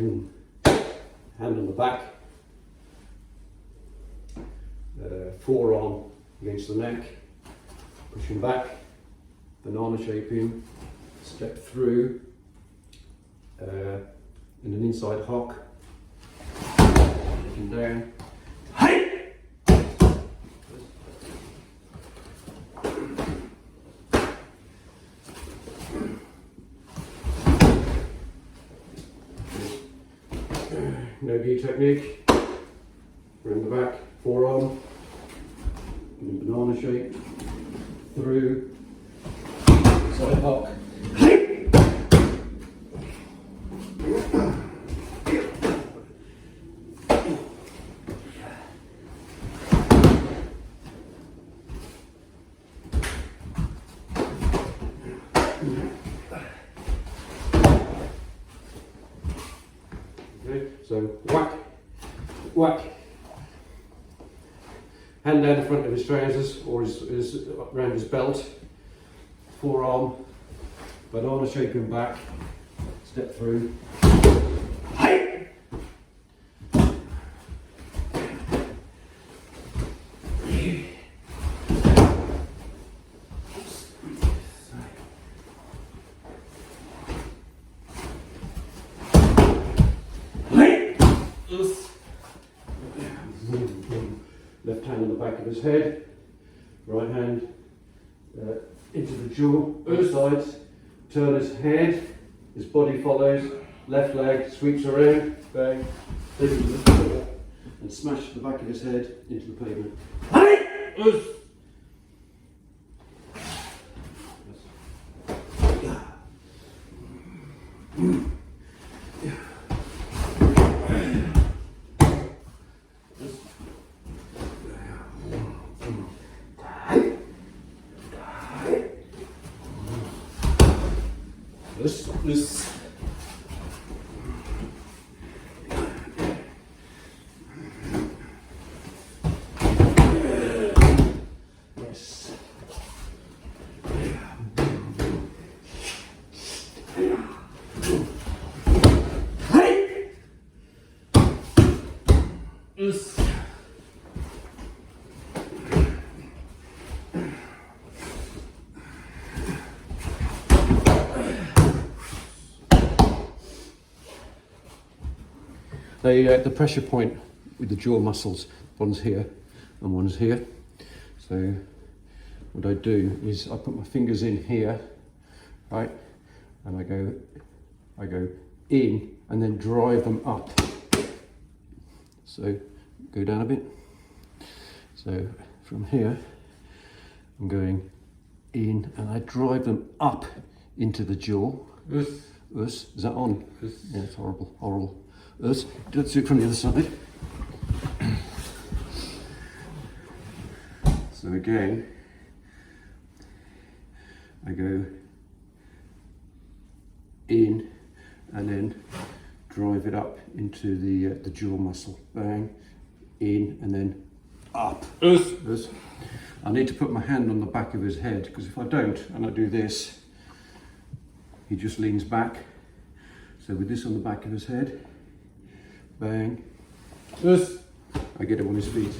boom. Hand on the back, forearm against the neck, pushing back, banana shaping, step through in an inside hock, looking down. No-gi technique, bring the back, forearm, in banana shape, through, side hock. Okay, so whack, whack. Hand down the front of his trousers or his around his belt. Forearm, banana shaping back, step through. Left hand on the back of his head, right hand into the jaw, both sides, turn his head, his body follows, left leg sweeps around, bang, into the floor, and smash the back of his head into the pavement. This. Yes. This. The pressure point with the jaw muscles, one's here and one's here. So what I do is I put my fingers in here, right, and I go in and then drive them up. So go down a bit. So from here, I'm going in and I drive them up into the jaw. Is that on? Yeah, it's horrible, horrible. Let's do it from the other side. So again, I go in and then drive it up into the jaw muscle. Bang, in and then up. I need to put my hand on the back of his head, because if I don't and I do this, he just leans back. So with this on the back of his head, bang, I get him on his feet.